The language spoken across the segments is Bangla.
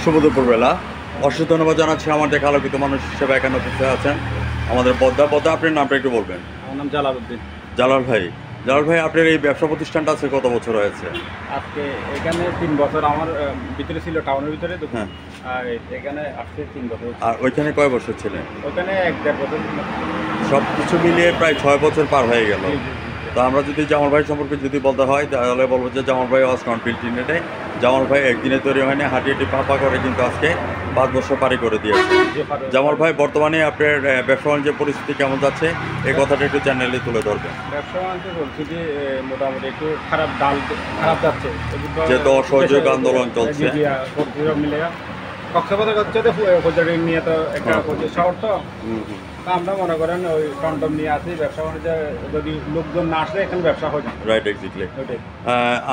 শুভ দুপুরবেলা। অশেষ ধন্যবাদ জানাচ্ছি আমাদের আলোকিত মানুষ হিসেবে এখানে উপস্থিত আছেন আমাদের পদ্মা। আপনার নামটা একটু বলবেন? আমার নাম জালাল উদ্দিন। জালাল ভাই, আপনার এই ব্যবসা প্রতিষ্ঠানটা আছে কত বছর হয়েছে? আজকে এখানে 3 বছর আমার ভিতরে ছিল, টাউনের ভিতরে দোকান। হ্যাঁ। আর এখানে আসছে 3 বছর। আর ওইখানে কয় বছর ছিলেন? ওখানে 1-1.5 বছর ছিল। সব কিছু মিলিয়ে প্রায় 6 বছর পার হয়ে গেল। জি, জি, জি। তো আমরা যদি জামাল ভাই সম্পর্কে যদি বলতে হয় তাহলে বলবো যে জামাল ভাই was not built in a day. Jamal ভাই একদিনে তৈরি হয়নি, হাঁটি পাপা করে কিন্তু আজকে 5 বছর পারি করে দিয়েছে। জামাল ভাই, বর্তমানে আপনার ব্যবসা বাণিজ্যের পরিস্থিতি কেমন যাচ্ছে এই কথাটা একটু চ্যানেলে তুলে ধরবেন। ব্যবসা বাণিজ্য বলছি যে মোটামুটি একটু খারাপ যাচ্ছে। যেহেতু অসহযোগ আন্দোলন চলছে। জি, মিলে কক্সবাজার হচ্ছে তো পর্যটন নিয়ে তো একটা শহর তো। আমরা মনে করেন ওই টমটম নিয়ে আসি, ব্যবসা বাণিজ্য যদি লোকজন না আসে এখানে ব্যবসা হয় না। Right, exactly.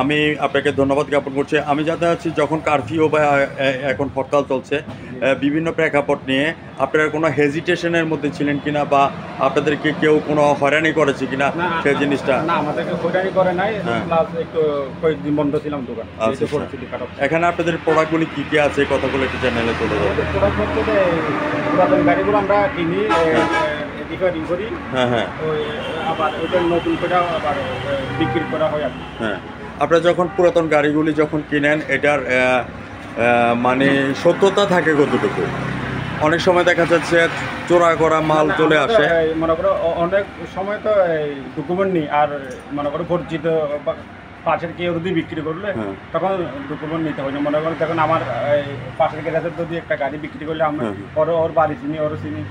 আমি আপনাকে ধন্যবাদ জ্ঞাপন করছি। আমি জানতে চাচ্ছি, যখন কারফিউ বা এখন হরতাল চলছে, বিভিন্ন প্রেক্ষাপট নিয়ে আপনারা কোনো হেজিটেশনের মধ্যে ছিলেন কিনা, বা আপনাদেরকে কেউ কোনো হয়রানি করেছে কিনা সেই জিনিসটা? না, আমাদেরকে হয়রানি করে নাই। প্লাস একটু কয়েকদিন বন্ধ ছিলাম দোকান। এখানে আপনাদের প্রোডাক্টগুলি কী কী আছে কথাগুলো একটু চ্যানেলে তুলে ধরবেন। প্রোডাক্ট হচ্ছে যে পুরাতন গাড়িগুলো আমরা কিনি, রিপেয়ারিং করি। হ্যাঁ। ওই আবার ওটা নতুন করে আবার বিক্রি করা হয় আর কি। হ্যাঁ, আপনারা যখন পুরাতন গাড়িগুলি যখন কিনেন, এটার মানে সত্যতা থাকে কতটুকু? অনেক সময় দেখা যাচ্ছে চোরা করা মাল চলে আসে। মনে করো অনেক সময় তো ডকুমেন্ট নেই, আর মনে করো পরিচিত পাশের কেউ যদি বিক্রি করলে তখন ডকুমেন্ট নিতে হয় না। মনে করো তখন আমার পাশের গ্যারেজের যদি একটা গাড়ি বিক্রি করলে আমরা ওর বাড়ি চিনি, ওর চিনি,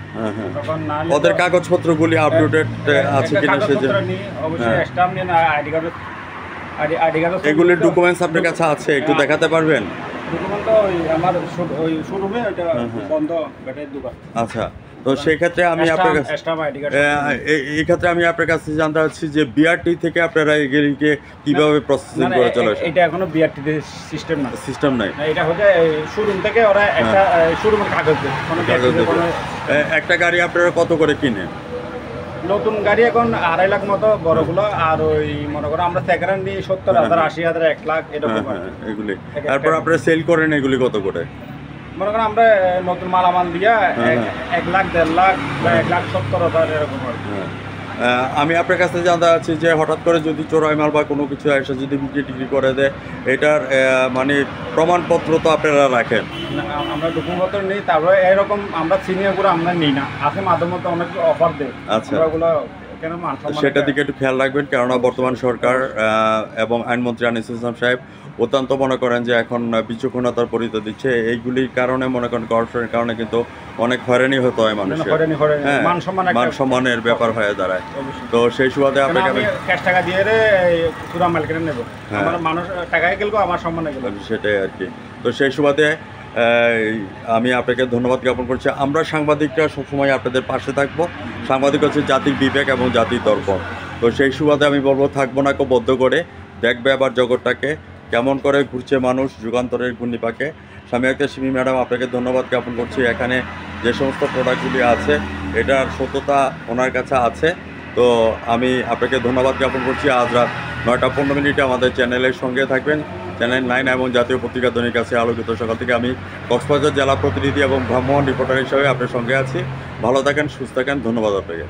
তখন না ওদের কাগজপত্রগুলি আপডেটেড আছে কিনা সেটা অবশ্যই স্ট্যাম্প নিয়ে না, আইডি কার্ড এগুলির ডকুমেন্টস আপনার কাছে আছে, একটু দেখাতে পারবেন? ডকুমেন্ট ওই আমার ওই শোরুমে ওইটা বন্ধ ব্যাটারির দোকান। আচ্ছা, তো সেই ক্ষেত্রে আমি আপনার কাছে এই ক্ষেত্রে আমি আপনার কাছে জানতে চাচ্ছি যে বিআরটি থেকে আপনারা এগুলিকে কিভাবে প্রসেসিং করে চলে আসে? এটা এখনো বিআরটি সিস্টেম নাই। এটা হচ্ছে শোরুম থেকে ওরা একটা শোরুমের কাগজ দেয়। একটা গাড়ি আপনারা কত করে কিনেন? নতুন গাড়ি এখন 2.5 লাখ মতো বড়গুলো, আর ওই মনে করো আমরা সেকেন্ড নিই 70,000, 80,000, 1 লাখ এরকম। এগুলি তারপর আপনারা সেল করেন এগুলি কত করে? মনে করেন আমরা নতুন মালামাল দিয়া 1 লাখ, 1.5 লাখ বা 1,70,000 এরকম। আমি আপনার কাছে জানতে চাচ্ছি যে হঠাৎ করে যদি চোরাই মাল বা কোনো কিছু এসে যদি বিক্রি করে দেয়, এটার মানে প্রমাণপত্র তো আপনারা রাখেন? আমরা ডকুমেন্টপত্র নেই, তারপরে এরকম আমরা সিনিয়রগুলো আমরা নিই না, আছে মাঝে মধ্যে অনেক অফার দেয়। আচ্ছা, সেটার দিকে একটু খেয়াল রাখবেন, কেননা বর্তমান সরকার এবং আইনমন্ত্রী আনিস ইসলাম সাহেব অত্যন্ত মনে করেন যে এখন বিচক্ষণতার পরিচয় দিচ্ছে। এইগুলির কারণে মনে করেন করপোরেশনের কারণে কিন্তু অনেক হয়রানি হতে হয় মানুষের, মান সম্মানের ব্যাপার হয়ে দাঁড়ায়। তো সেই সুবাদে আপনাকে আমি ক্যাশ টাকা দিয়ে পুরো মাল কিনে নেব, আমার মানুষ টাকায় গেল, আমার সম্মানে গেল, সেটাই আর কি। তো সেই সুবাদে আমি আপনাকে ধন্যবাদ জ্ঞাপন করছি। আমরা সাংবাদিকরা সবসময় আপনাদের পাশে থাকবো। সাংবাদিক হচ্ছে জাতির বিবেক এবং জাতির দর্পণ। তো সেই সুবাদে আমি বলবো, থাকবো না কেউ বদ্ধ করে, দেখবে আবার জগৎটাকে কেমন করে ঘুরছে মানুষ যুগান্তরের ঘূর্ণিপাকে। স্বামী একটা সিমি ম্যাডাম, আপনাকে ধন্যবাদ জ্ঞাপন করছি। এখানে যে সমস্ত প্রোডাক্টগুলি আছে এটার সত্যতা ওনার কাছে আছে। তো আমি আপনাকে ধন্যবাদ জ্ঞাপন করছি। আজ রাত 9টা 15 আমাদের চ্যানেলের সঙ্গে থাকবেন। চ্যানেল 9 এবং জাতীয় পত্রিকা দৈনিক কাছে আলোকিত সকাল থেকে আমি কক্সবাজার জেলা প্রতিনিধি এবং ভ্রাম্যমাণ রিপোর্টার হিসাবে আপনার সঙ্গে আছি। ভালো থাকেন, সুস্থ থাকেন, ধন্যবাদ আপনাকে।